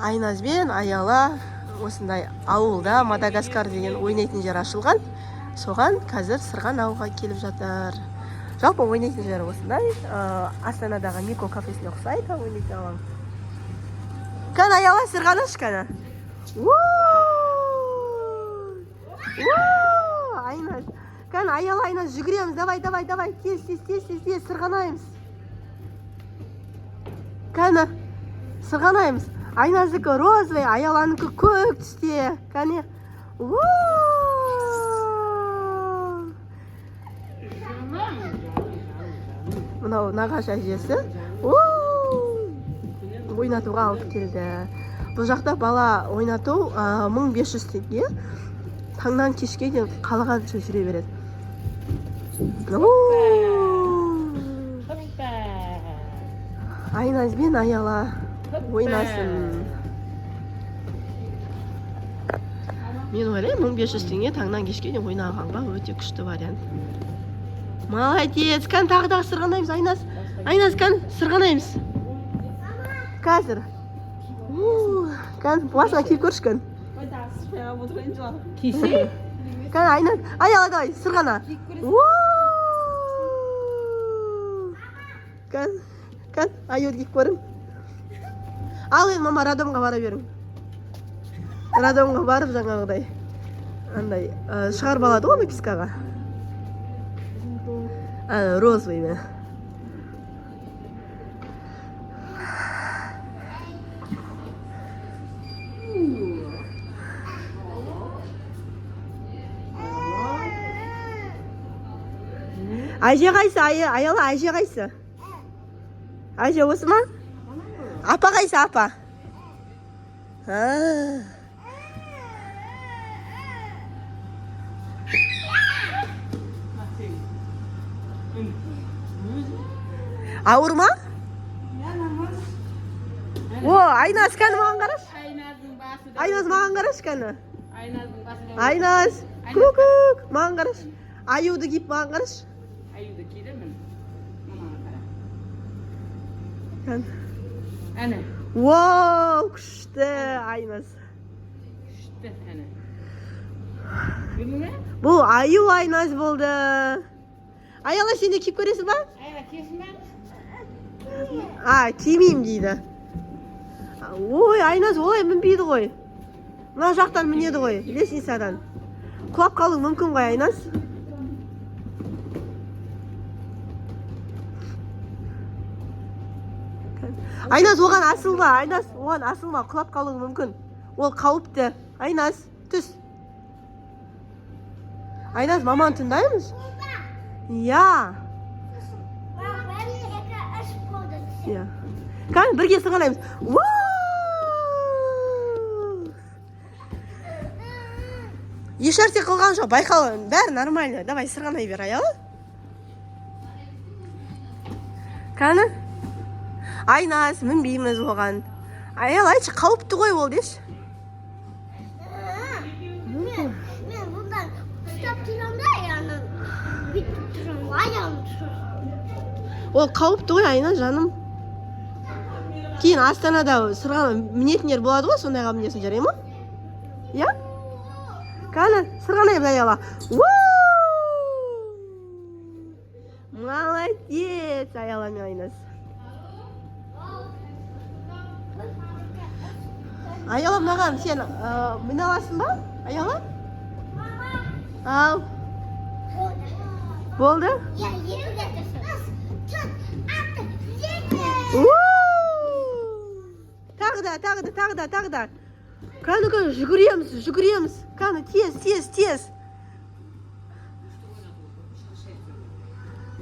Айназ бен Аяла осындай ауылда Мадагаскар деген ойнайтын жер ашылған. Соған қазір сырғанауға келіп жатыр. Жалпы ойнайтын жер осындай. Астанадағы Мико кафесіне ұқсайды ойнайтын алаң. Кән Аяла сырғанашы кәні. Айназ. Кән Аяла, Айназ жүгіреміз. Давай. Тез сырғанаймыз. Кәні сырғанаймыз. Айназдікі розовый, Аяланыкі көк түсте. Кәне. Мынау нағаш әжесі. Ойнатуға алып келді. Бұл жақта бала ойнату 1500 теңге. Таңнан кешке дейін қалағанша жүре береді. Айназ бен Аяла ойнасын. Мен ойлаймын 1500 теңге таңнан кешке дейін ойнағанға өте күшті вариант. Молодец, кән тағы сырғанаймыз, Айназ. Айназ, кән сырғанаймыз. Қазір. Кән басына киіп көрші кән. Кисе? Кән Айназ, Аяла давай, сырғана. Кән, аюды киіп көрің. Ал енді мама Радомға бара берің. Радомға барып жаңағыдай. Андай, шығарып алады ғой напискаға. Розовый ме. Әже қайсы, Аяла, әже қайсы? Әже осы ма? Апа қайсы, апа? Ауыр ма? Айназ кәні маған қараш? Айназ маған қараш кәні? Айназ, көк, маған қараш? Аюды киіп маған қараш? Аюды кейдімін. Мамаға қара. Кәні. Әні. Күшті, Айназ. Күшті, әні. Білдің ме? Бұл аю Айназ болды. Аяла, сен де киіп көресің ба? Аяла, киесің ба? Кимеймін дейді. Айназ олай мінбейді ғой. Мына жақтан мінеді ғой, лестницадан. Құлап қалуың мүмкін ғой, Айназ. Айназ оған асылма, Айназ оған асылма, құлап қалуың мүмкін. Ол қауіпті. Айназ, түс. Айназ, маман тыңдаймыз? Я. Кән, бірге сырғанаймыз. Ешәрсе қылған жоқ, байқалын, бәрі нормально. Давай, сырғанай бер, Аяла. Кәні? Айназ, мінбейміз оған. Аяла, айтшы, қауіпті ғой ол деш. Мен бұндан ұстап тұрам да, аяғынан бүйтіп тұрам, аяғым тұрам. Ол қауіпті ғой, Айназ, жаным. Кейін Астанада мінетіндер болады ғой, сондайға мінесін жарай ма? Я? Кәні, сырғанайбыз, Аяла. Молодец, Аяла мен Айназ. Аяла, мынаған сен міне аласың ба, Аяла? Ау. Болды? Я екі кетесің. Тағы да. Кәні, жүгіреміз. Кәні, тез.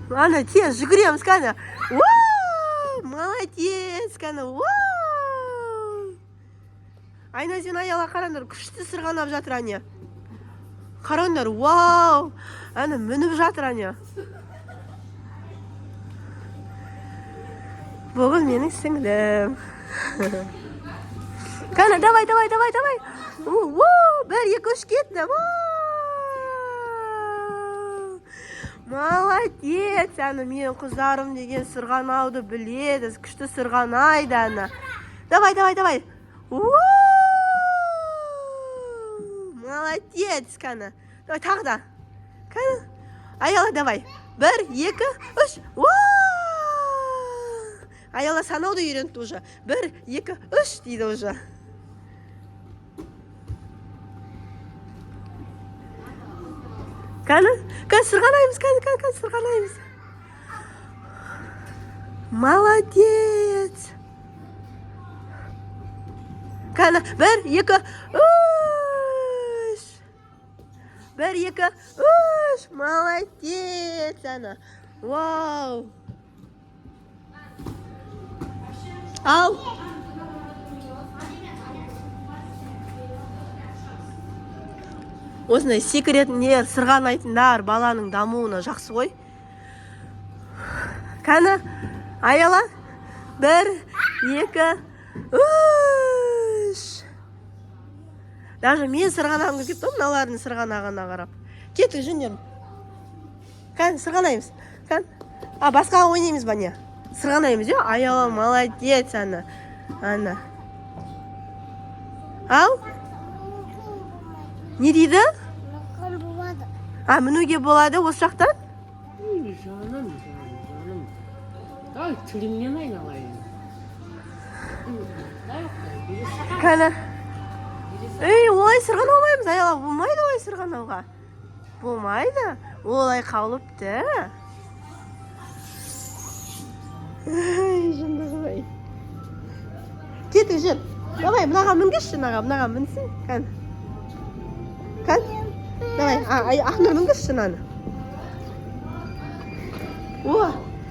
Ана, тез, жүгіреміз, кәні. Молодец, кәні. Айназ бен Аяла қарандар, күшті сырғанап жатыр, әне. Қарандар, әне, мініп жатыр, әне. Бұғыз менің сіңлім. Кәні, давай. Бір, екі, үш кетті. Молодец, әні, мен қыздарым деген сырғанауды біледі, күшті сырғанайды, әні. Давай. Молодец, Кәні. Давай, тағы да. Кәні. Аяла, давай. 1, 2, 3. Аяла санауды үйренді уже. 1, 2, 3 дейді уже. Кәні, сырғанаймыз, кәні, сырғанаймыз. Молодец. Кәні, 1, 2, 3. 1, 2, 3. Молодец, Ана. Вау. Ал. Осындай секретінер, сырғанайтындар баланың дамуына жақсы ғой. Кәні, аяла. 1, 2, 3. Даже мен сырғанағым келіп тұр, мыналардың сырғанағына қарап. Кеттік, жүндерім. Кәні, сырғанаймыз. Кәні. Басқа ойнаймыз ба не? Сырғанаймыз, е? Аяла, молодец, Ана. Ана. Ау? Не дейді? Мүмкін болады. Мінуге болады осы жақтан? Жаным. Ай, тілімнен айналайын. Кәні. Олай сырғана алмаймыз, аяла, болмайды олай сырғанауға. Болмайды. Олай қалыпты. Жындығы бай. Кетік жүр. Давай, мұнаға мінгізші, мұнаға мінсін. Кәні. Давай, Ақнұр мінгізші наны.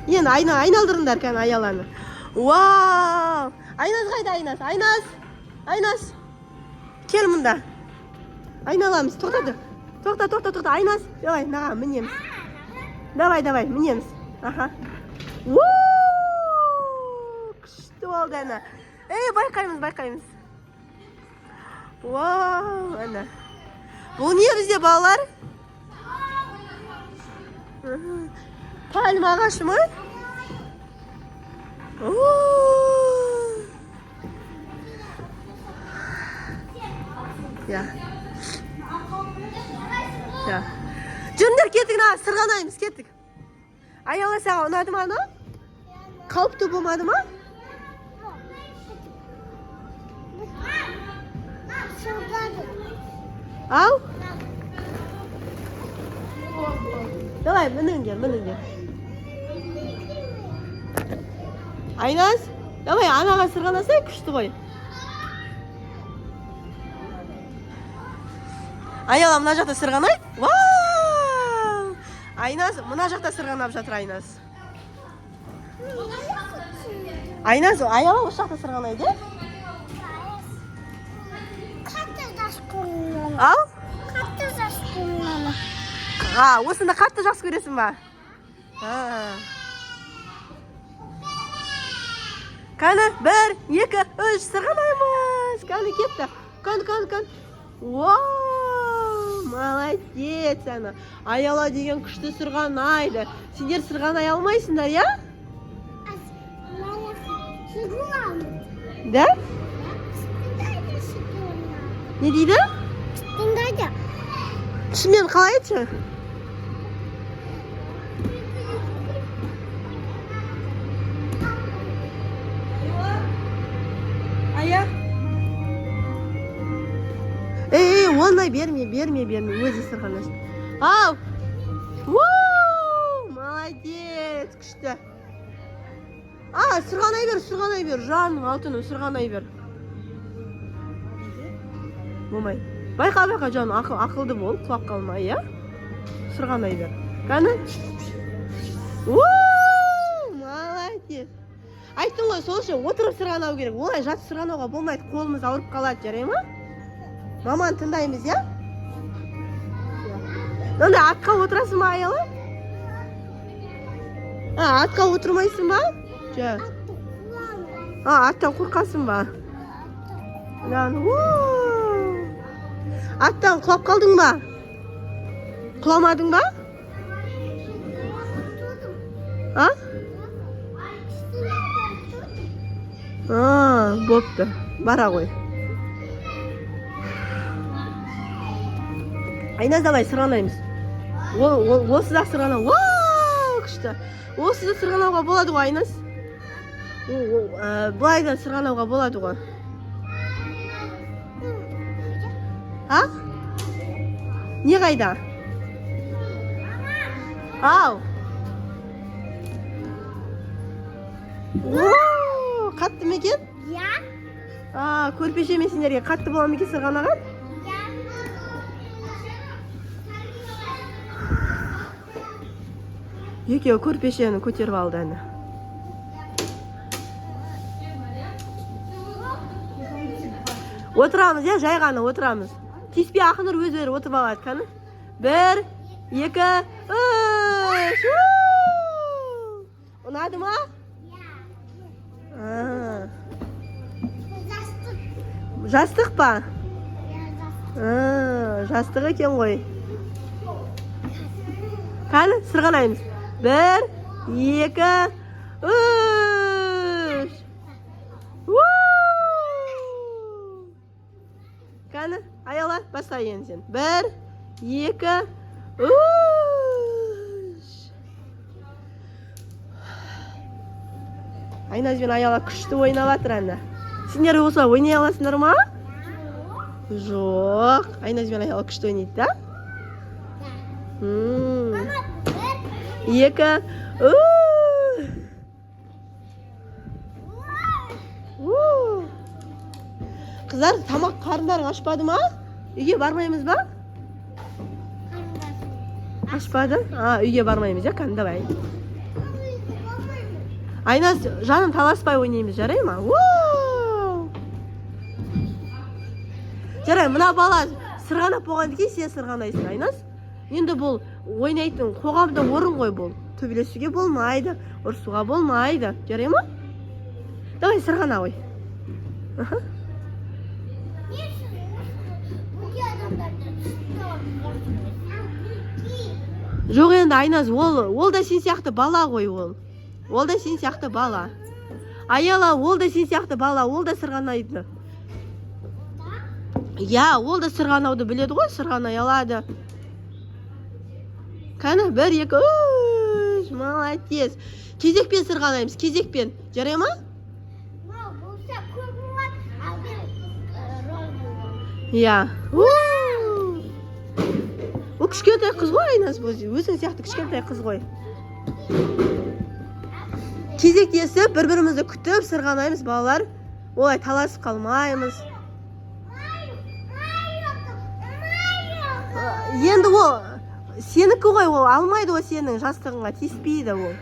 Енді айналдырыңдар кәні аяланы. Вау! Айнас қайда, Айнас? Айнас. Кел мұнда. Айналамыз. Тоқтады. Тоқта. Айнас. Давай, наға мінеміз. Давай, мінеміз. Аха. Күшті болды, Ана. Байқаймыз. Вау, Ана. Бұл не бізде балалар? Пальма ағашы ма? Жүндер кеттік, сырғанаймыз, кеттік. Аяла, саған ұнады ма, ана? Қауіпті болмады ма? Ау? Давай, мініңдер. Айнас, давай, анаға сырғанасай, күшті ғой. Аяла, мұна жақта сырғанай. Вау! Айнас, мұна жақта сырғанап жатыр, Айнас. Айнас, аяла осы жақта сырғанайды. Ау? Қатты жас көрінемін. Осында қатты жақсы көресің ба? Кәні, 1, 2, 3 сырғанаймыз. Кәні, кетті. Кәні. Вау, молодец, Ана. Аяла деген күшті сырғанайды. Сендер сырғанай алмайсыңдар, я? Да? Не дейді? Тыңдайды. Түсімен қалай етші? Ая? Ондай берме, өзі сырғанасын. Ау! Молодец, күшті. Сырғанай бер, жаның алтыным, сырғанай бер. Болмай. Байқа, жаным, ақылды бол, құлап қалмай, я? Сырғанай бер. Кәні? Молодец. Айттың ғой, сол үшін отырып сырғанау керек. Олай жат сырғанауға болмайды, қолымыз ауырып қалады, жарай ма? Маман тыңдаймыз, я? Онда атқа отырасың ба, аяла? Атқа отырмайсың ба? Аттан қорқасың ба? Аттан құлап қалдың ба? Құламадың ба? Бопты. Бара ғой. Айназ, давай сырғанаймыз. Осы да сырғана. Вау, күшті. Осы да сырғанауға болады ғой, Айназ. Бұлай да сырғанауға болады ғой. А? Не қайда? Ау. Қатты ма екен? Иә. Көрпеше мен сендерге қатты бола ма екен сырғанаған? Екеуі көрпешені көтеріп алды әні. Отырамыз, я жай ғана отырамыз. Тиіспей Ақнұр өздері отырып алады, қаны. 1, 2, 3. Ұнады ма? Жастық па? Жастық екен ғой. Қаны, сырғанаймыз. 1, 2, 3. Қаны, аяла, баста енді сен. 1, 2, 3. Айназ бен аяла күшті ойналатыр әні. Сендер осылай ойнай аласыңдар ма? Жоқ. Айназ бен аяла күшті ойнайды, да? 2, 3. Қыздар, тамақ қарындарың ашпады ма? Үйге бармаймыз ба? Ашпады? Үйге бармаймыз, ja? Қаны, давай. Айназ, жаным таласпай ойнаймыз, жарай ма? Жарай, мына бала сырғанап болғанды ке, сен сырғанайсың, Айназ. Енді бұл ойнайтын қоғамда орын ғой бұл. Төбелесуге болмайды, ұрсуға болмайды. Жарай ма? Давай, сырғана ой. Жоқ енді, Айназ, ол да сен сияқты бала ғой ол. Ол да сен сияқты бала. Аяла, ол да сен сияқты бала, ол да сырғанайды. Я, ол да сырғанауды біледі ғой, сырғанай алады. Қаны, 1, 2, 3, молодец. Кезекпен сырғанаймыз, кезекпен. Жарай ма? Я. Ол кішкентай қыз ғой, Айназ, өзің сияқты кішкентай қыз ғой. Кезектесіп, бір-бірімізді күтіп сырғанаймыз, балалар. Олай таласып қалмаймыз. Енді ол сенікі ғой, ол алмайды ол сенің жастығыңа, тиіспейді ол.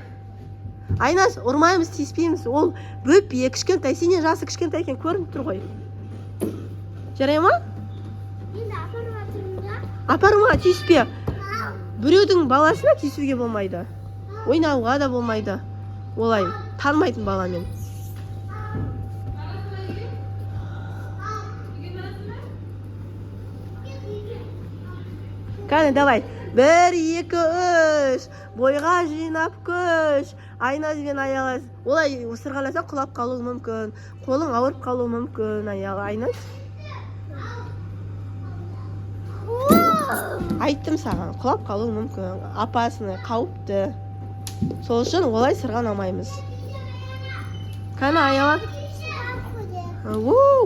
Айназ, ұрмаймыз, тиіспейміз. Ол бөпе, кішкентай, сенен жасы кішкентай екен көрініп тұр ғой. Жарай ма? Апарма, тиіспе. Біреудің баласына тиісуге болмайды. Ойнауға да болмайды. Олай, танымайтын баламен. Қане, давай. 1, 2, 3. Бойға жинап күш. Айназ бен Аяла. Олай сырғанаса құлап қалуы мүмкін. Қолың ауырып қалуы мүмкін, Аяла. Айназ. Айттым саған, құлап қалуы мүмкін. Апасыны қауіпті. Сол үшін олай сырғанамаймыз. Қане, Аяла.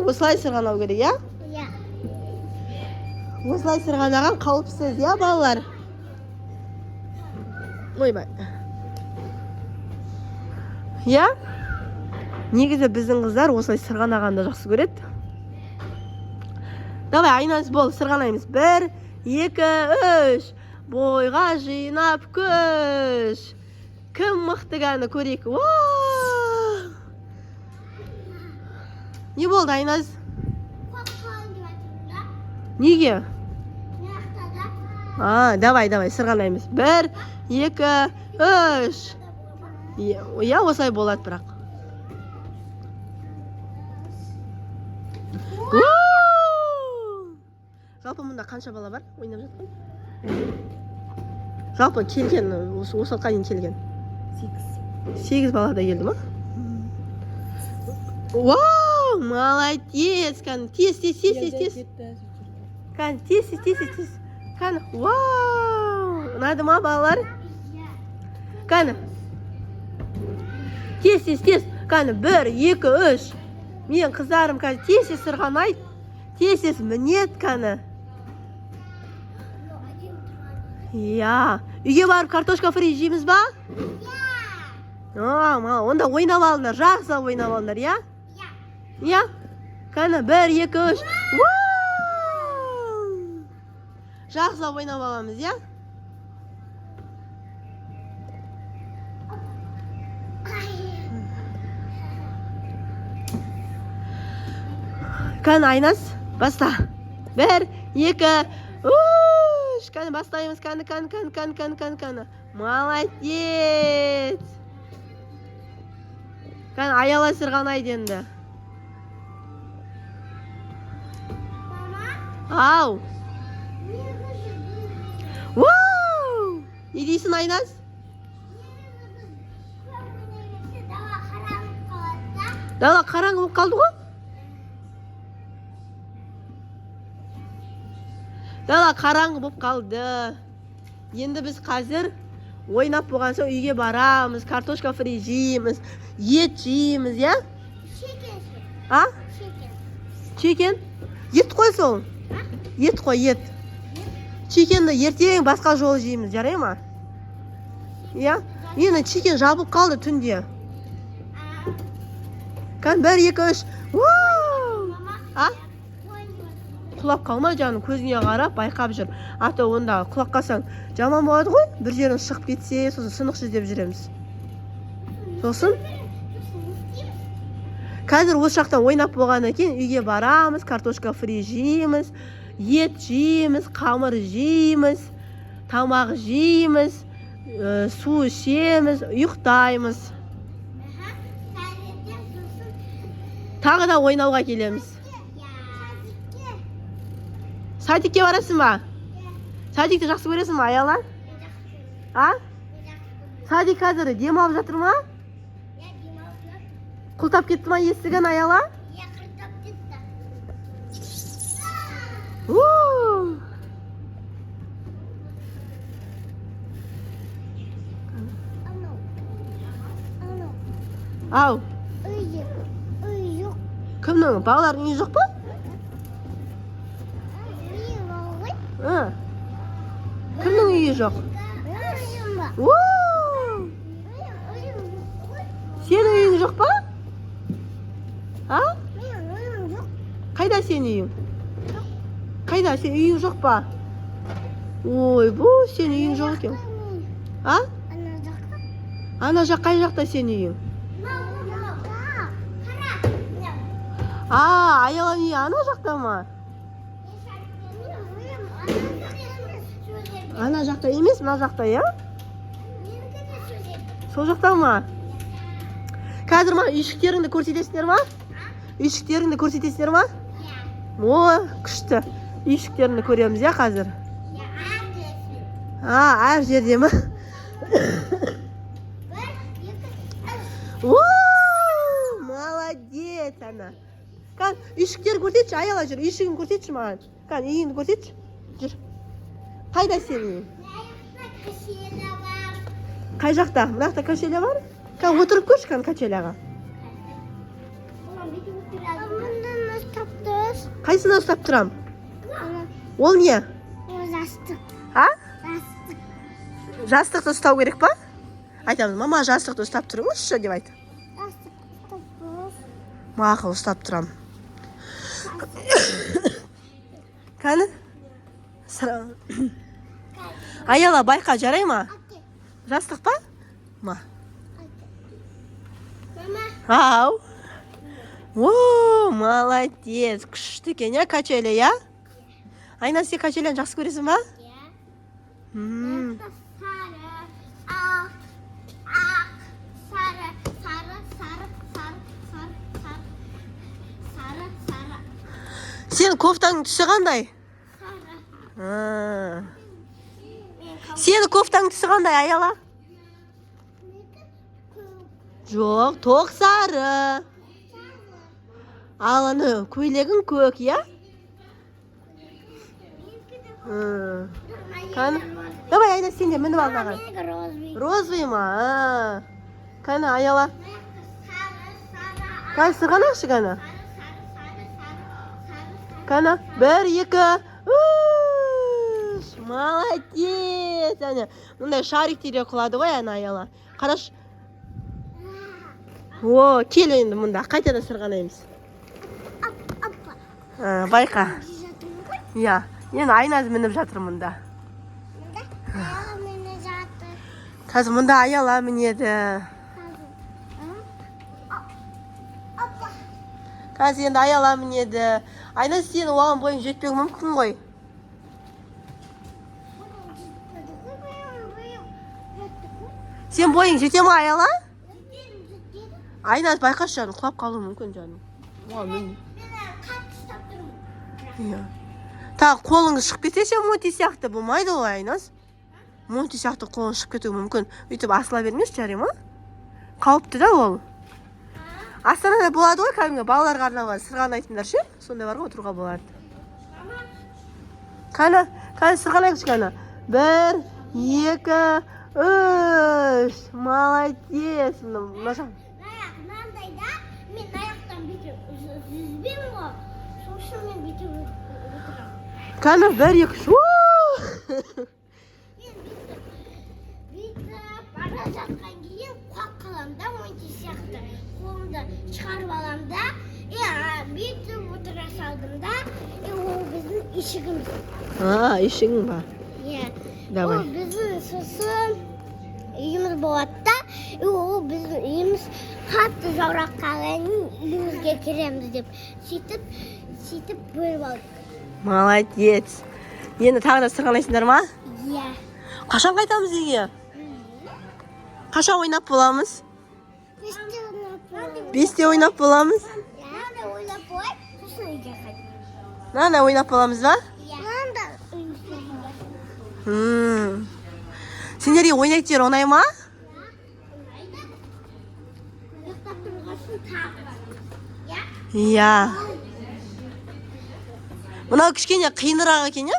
Осылай сырғанау керек, я? Осылай сырғанаған қауіпсіз, я, балалар? Ойбай. Я? Негізі біздің қыздар осылай сырғанағанды жақсы көреді. Давай, Айназ, бол, сырғанаймыз. 1, 2, 3. Бойға жинап күш. Кім мықты ғаны көрейік? Не болды, Айназ? Неге? Давай, сырғанаймыз. 1, 2, 3. Я, осылай болады бірақ. Жалпы мұнда қанша бала бар? Ойнап жатқан? Жалпы келген, осы қайын келген? 8 бала да келді ма? Вау, молодец! Тез. Кән, тез. Қане, вау! Ұнады ма, балалар? Қане. Тез. Қане, 1, 2, 3. Мен қыздарым қазір тез сырғанайды. Тез мінет, қане. Иә. Үйге барып картошка фри жейміз ба? Онда ойнап алыңдар, жақсы ойнап алыңдар, иә? Иә? Қане, 1, 2, 3. Жақсы ойнап аламыз, иә? Қане, Айнас, баста. 1, 2, 3. Қане, бастаймыз. Қане. Молодец. Қане, Аяла сырғанайды енді. Ау. Вау! Не дейсің, Айнас? Дала қараңғы болып қалды ғой? Дала қараңғы болып қалды. Енді біз қазір ойнап болған соң үйге барамыз, картошка фри жейміз, ет жейміз, иә? А? Чекен? Ет қой сол? Ет қой, ет. Чекенді ертең басқа жолы жейміз, жарай ма? Иә? Енді чекен жабылып қалды түнде. Қан, 1, 2, 3. Вау! А? Құлап қалма жаным, көзіңе қарап, байқап жүр. Ата онда құлап қалсаң жаман болады ғой. Бір жерін шығып кетсе, сосын сынық жүздеп жүреміз. Сосын? Қазір осы жақтан ойнап болғаннан кейін үйге барамыз, картошка фри жейміз, ет жейміз, қамыр жейміз, тамақ жейміз, су ішеміз, ұйықтаймыз. Тағы да ойнауға келеміз. Садикке барасың ба? Садикті жақсы көресің ба, Аяла? А? Садик қазір демалып жатыр ма? Құлтап кетті ма есігін, Аяла? Құлтап кетті. Ау. Үй жоқ. Кімнің? Балалардың үйі жоқ па? Кімнің үйі жоқ? Сен үйің жоқ па? А? Қайда сен үйің? Қайда сен үйің жоқ па? Ой, бұл сен үйің жоқ екен. А? Ана жақ қай жақта сен үйің? Аяланың үйі ана жақта ма? Ана жақта емес, мына жақта, иә? Сол жақта ма? Қазір ма үйшіктеріңді көрсетесіңдер ма? Үйшіктеріңді көрсетесіңдер ма? О, күшті. Үйшіктеріңді көреміз, иә, қазір? Әр жерде ма? Молодец, ана. Қан, үйшіктер көрсетші, Аяла жүр. Үйшігін көрсетші маған. Қан, үйіңді көрсетші. Жүр. Қайда сен үйің? Қай жақта? Мынақта качеля бар? Қан, отырып көрші, қан, качеляға. Қайсына ұстап тұрам? Ол не? Жастық. А? Жастықты ұстау керек па? Айтамыз, мама жастықты ұстап тұрыңызшы деп айт. Мақыл ұстап тұрам. Қаны? Аяла, байқа, жарай ма? Жастық па? Ма? Ау. О, молодец. Күшті екен, я качеля, я? Айна, сен качеляны жақсы көресің ба? Сен кофтаң түсі қандай? Сен кофтаң түсі қандай, Аяла? Жоқ, тоқ сары. Ал аны көйлегің көк, я? Қаны? Давай, Айнас, сен де мініп ал маған. Менікі розовый. Розовый ма? Қаны, Аяла. Сары, Қаны, сырғанақшы қаны. сары. Қаны, 1, 2, 3. Молодец, Аня. Мұндай шариктерге құлады ғой, Аяла. Қараш. О, кел енді мұнда. Қайтадан сырғанаймыз. Апа. Байқа. Жатырмын ғой. Иә. Енді Айназ мініп жатыр мұнда. Аяла мені жатыр. Қазір мұнда Аяла мінеді. Апа. Қазір енді Аяла мінеді. Айназ, сен оған бойың жетпеуі мүмкін ғой. Сен бойың жете ма, Аяла? Айназ, байқашы жаным, құлап қалуы мүмкін жаным. Мен қатты ұстап тұрмын. Иә. Тағы қолыңыз шығып кетсе, Монти сияқты болмайды ғой, Айназ. Монти сияқты қолың шығып кетуі мүмкін. Үйтіп асыла бермеші, жарай ма? Қауіпті да ол. Астанада болады ғой, кәдімгі балаларға арналған сырғанайтындар ше? Сондай бар ғой, отыруға болады. Қаны сырғанайықшы қаны. 1, 2, 3. Молодец. Мынандайда мен аяқтан бүйтіп жүзбеймін ғой. Сол үшін мен бүйтіп отырамын. Қаны, 1, 2, 3. Бүйтіп бара жатқан кейін құлап қаламын да, Монти сияқты. Қолымды шығарып аламын да, бүйтіп отыра салдым да, ол біздің ишігіміз. Ишігің ба? Иә. Давай. Ол біздің сосын үйіміз болады да, ол біздің үйіміз қатты жаурап қалғанын үйімізге кіреміз деп сөйтіп бөліп алдық. Молодец. Енді тағы да сырғанайсыңдар ма? Иә. Қашан қайтамыз үйге? Қашан ойнап боламыз? 5-те ойнап боламыз? Мынандай ойлап қойып, сосын үйге қайтамыз. Мынандай ойнап боламыз ба? Иә. Мынандай үйімізге. Сендерге ойнайтын жер оңай ма? Ұйықтап тұрғасын тағы. Иә? Иә. Мынау кішкене қиынырақ екен, иә?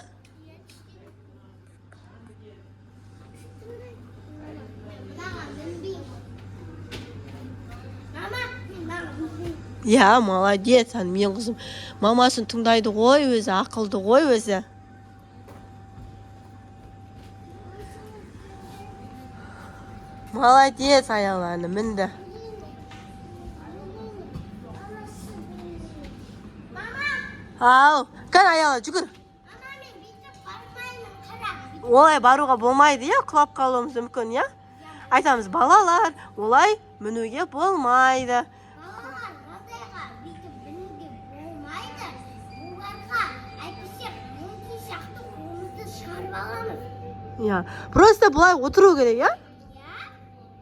Маған мінбеймін. Мама, мен маған мінбеймін. Иә, молодец, мен қызым. Мамасын тыңдайды ғой өзі, ақылды ғой өзі. Молодец, Аяланы мінді. Ау, кән Аяла, жүгір. Мама, мен бүйтіп бармаймын, қара. Олай баруға болмайды, иә? Құлап қалуымыз мүмкін, иә? Айтамыз, балалар, олай мінуге болмайды. Балалар, ондайға бүйтіп мінуге болмайды. Оларға әйтпесе Монти сияқты қолымызды шығарып аламыз. Иә, просто бұлай отыру керек, иә?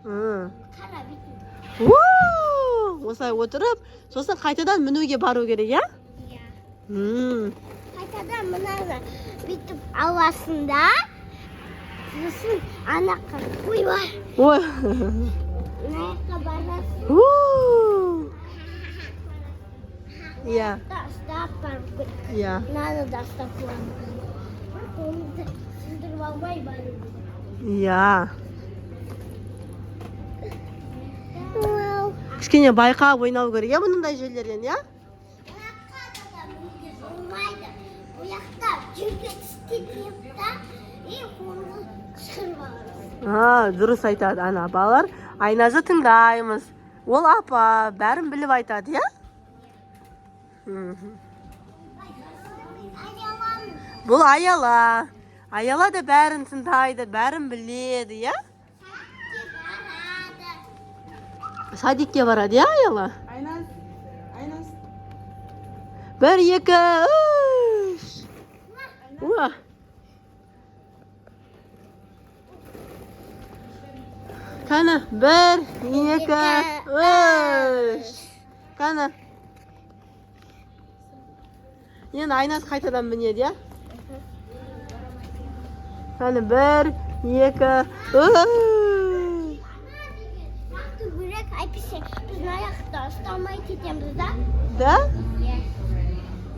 Иә? Қара бүйтіп. Осылай отырып, сосын қайтадан мінуге бару керек, иә? Иә. Қайтадан мынаны бүйтіп аласында, сосын анаққа қойбай. Ой. Анаққа барасың. Иә. Ұстап барып керек. Иә. Мынаны да ұстап қоямыз. Қолымызды сындырып алмай бару керек. Иә. Кішкене байқап ойнау керек, иә, мұндай жерлерден, иә? Ояққа да мүлде болмайды. Ояқта жерге тістетіп та, қолымды шығырып аламыз. Дұрыс айтады, ана балалар. Айназы тыңдаймыз. Ол апа, бәрін біліп айтады, иә? Бұл Аяла. Аяла да бәрін тыңдайды, бәрін біледі, иә? Садикке барады, иә, Аяла? Айназ. 1, 2, 3. Уа. Қаны, 1, 2, 3. Қаны. Енді Айназ қайтадан мінеді, иә? Қаны, 1, 2, 3. Әйтпесе біздің аяқта ұсталмай кетеміз да. Да?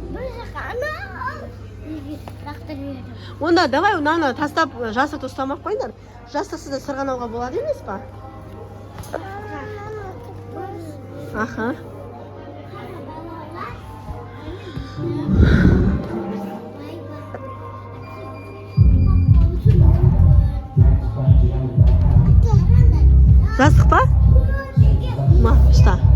Бір жаққа ана ал. Бірақ лақтырып едім. Онда давай мынаны тастап жастықты ұстамақ қойыңдар. Жастықсыз да сырғанауға болады емес па? Аха. Жастық па? Ма, ұста.